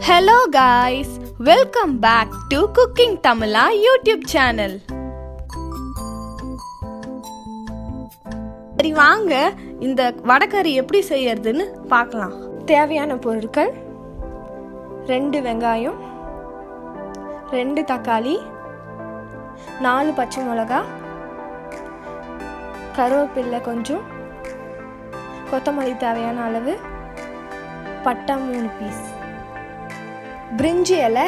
Hello guys, welcome back to Cooking Tamila YouTube channel. சரி வாங்க இந்த வடகறி எப்படி செய்யறதுன்னு பார்க்கலாம். தேவையான பொருட்கள் 2 வெங்காயம், 2 தக்காளி, 4 பச்சை மிளகாய், கருவேப்பிலை கொஞ்சம், கொத்தமல்லி தேவையான அளவு, பட்டை 3 பீஸ், பிரிஞ்சி இலை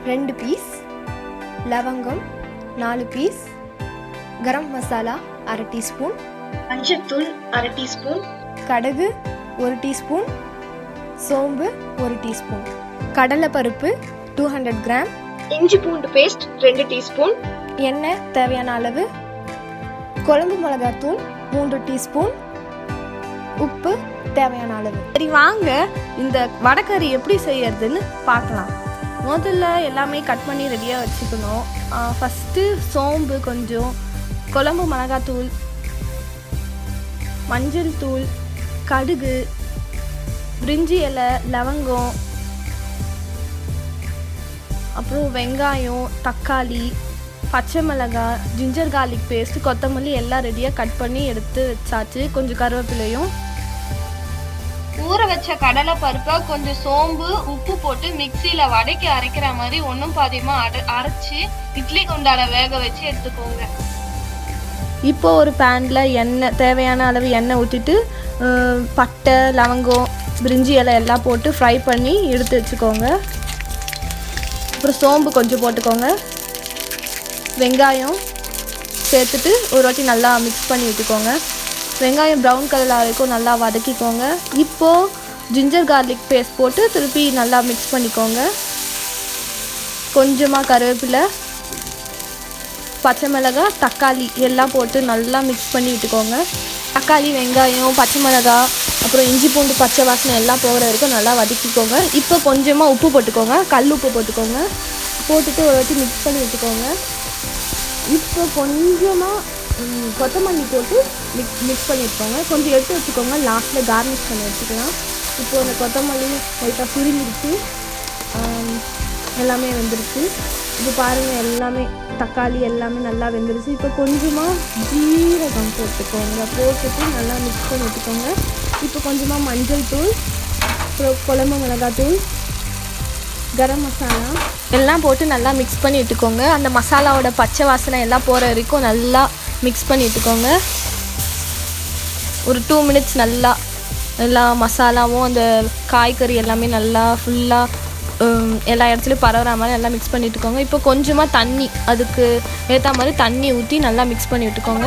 2 பீஸ், லவங்கம் 4 பீஸ், கரம் மசாலா 1/2 டீஸ்பூன், மஞ்சள்தூள் 1/2 டீஸ்பூன், கடுகு 1 டீஸ்பூன், சோம்பு 1 டீஸ்பூன், கடலைப்பருப்பு 200 கிராம், இஞ்சி பூண்டு பேஸ்ட் 2 டீஸ்பூன், எண்ணெய் தேவையான அளவு, குழம்பு மிளகாய்த்தூள் 3 டீஸ்பூன், உப்பு தேவையான அளவு. சரி வாங்க இந்த வடகறி எப்படி செய்யறதுன்னு பார்க்கலாம். முதல்ல எல்லாமே கட் பண்ணி ரெடியாக வச்சுக்கணும். ஃபஸ்ட்டு சோம்பு கொஞ்சம், குழம்பு மிளகாத்தூள், மஞ்சள் தூள், கடுகு, பிரிஞ்சி இலை, லவங்கம், அப்புறம் வெங்காயம், தக்காளி, பச்சை மிளகாய், ஜிஞ்சர் கார்லிக் பேஸ்ட், கொத்தமல்லி எல்லாம் ரெடியாக கட் பண்ணி எடுத்து வச்சாச்சு. கொஞ்சம் கருவேப்பிலையும், ஊற வச்ச கடலை பருப்பை கொஞ்சம் சோம்பு உப்பு போட்டு மிக்சியில வடைக்கு அரைக்கிற மாதிரி ஒன்றும் பாதியமா அரைச்சி இட்லி குண்டால வேக வச்சு எடுத்துக்கோங்க. இப்போ ஒரு பேன்ல எண்ணெய் தேவையான அளவு எண்ணெய் ஊற்றிட்டு பட்டை, லவங்கம், பிரிஞ்சி இலை எல்லாம் போட்டு ஃப்ரை பண்ணி எடுத்து வச்சுக்கோங்க. அப்புறம் சோம்பு கொஞ்சம் போட்டுக்கோங்க. வெங்காயம் சேர்த்துட்டு ஒரு வாட்டி நல்லா மிக்ஸ் பண்ணி விட்டுக்கோங்க. வெங்காயம் ப்ரௌன் கலர் வரைக்கும் நல்லா வதக்கிக்கோங்க. இப்போது ஜிஞ்சர் கார்லிக் பேஸ்ட் போட்டு திருப்பி நல்லா மிக்ஸ் பண்ணிக்கோங்க. கொஞ்சமாக கருவேப்பிலை, பச்சை மிளகாய், தக்காளி எல்லாம் போட்டு நல்லா மிக்ஸ் பண்ணி விட்டுக்கோங்க. தக்காளி, வெங்காயம், பச்சை மிளகாய், அப்புறம் இஞ்சி பூண்டு பச்சை வாசனை எல்லாம் போகிற வரைக்கும் நல்லா வதக்கிக்கோங்க. இப்போ கொஞ்சமாக உப்பு போட்டுக்கோங்க, கல் உப்பு போட்டுக்கோங்க. போட்டுட்டு ஒரு வாட்டி மிக்ஸ் பண்ணி விட்டுக்கோங்க. இப்போ கொஞ்சமாக கொத்தமல்லி போட்டு மிக்ஸ் பண்ணி வச்சுக்கோங்க. கொஞ்சம் எடுத்து வச்சுக்கோங்க, லாஸ்ட்டில் கார்னிஷ் பண்ணி வச்சுக்கலாம். இப்போது அந்த கொத்தமல்லி லைட்டாக சுருங்கிடுச்சு, எல்லாமே வெந்துருச்சு. இப்போ பாருங்கள், எல்லாமே தக்காளி எல்லாமே நல்லா வெந்துருச்சு. இப்போ கொஞ்சமாக ஜீரகம் போட்டுக்கோங்க. போட்டுட்டு நல்லா மிக்ஸ் பண்ணி வச்சுக்கோங்க. இப்போ கொஞ்சமாக மஞ்சள் தூள், அப்புறம் குழம்பு மிளகாத்தூள், கரம் மசாலா எல்லாம் போட்டு நல்லா மிக்ஸ் பண்ணி விட்டுக்கோங்க. அந்த மசாலாவோட பச்சை வாசனை எல்லாம் போகிற வரைக்கும் நல்லா மிக்ஸ் பண்ணி விட்டுக்கோங்க. ஒரு 2 மினிட்ஸ் நல்லா எல்லா மசாலாவும் அந்த காய்கறி எல்லாமே நல்லா ஃபுல்லாக எல்லா இடத்துலையும் பரவுற மாதிரி நல்லா மிக்ஸ் பண்ணி விட்டுக்கோங்க. இப்போ கொஞ்சமாக தண்ணி, அதுக்கு ஏற்ற மாதிரி தண்ணி ஊற்றி நல்லா மிக்ஸ் பண்ணி விட்டுக்கோங்க.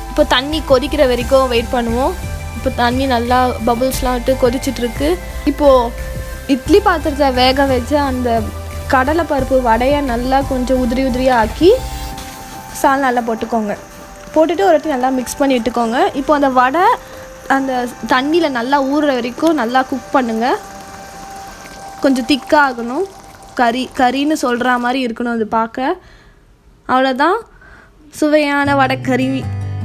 இப்போ தண்ணி கொதிக்கிற வரைக்கும் வெயிட் பண்ணுவோம். இப்போ தண்ணி நல்லா பபுள்ஸ்லாம் விட்டு கொதிச்சிட்ருக்கு. இப்போது இட்லி பாத்திரத்தை வேக வச்சு அந்த கடலை பருப்பு வடையை நல்லா கொஞ்சம் உதிரியாக ஆக்கி சால் நல்லா போட்டுக்கோங்க. போட்டுட்டு ஒரு வாட்டி நல்லா மிக்ஸ் பண்ணி விட்டுக்கோங்க. இப்போ அந்த வடை அந்த தண்ணியில் நல்லா ஊறுற வரைக்கும் நல்லா குக் பண்ணுங்கள். கொஞ்சம் திக்காக ஆகணும், கறின்னு சொல்கிற மாதிரி இருக்கணும் அது பார்க்க. அவ்வளோதான், சுவையான வடைக்கறி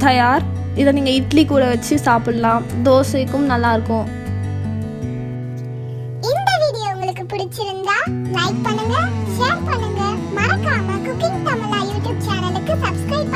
தயார். இதை நீங்கள் இட்லி கூட வச்சு சாப்பிட்லாம், தோசைக்கும் நல்லாயிருக்கும். இந்த வீடியோ உங்களுக்கு பிடிச்சிருந்தா லைக் பண்ணுங்க, ஷேர் பண்ணுங்க, மறக்காம குக்கிங் தமிழா யூடியூப் சேனலுக்கு சப்ஸ்கிரைப்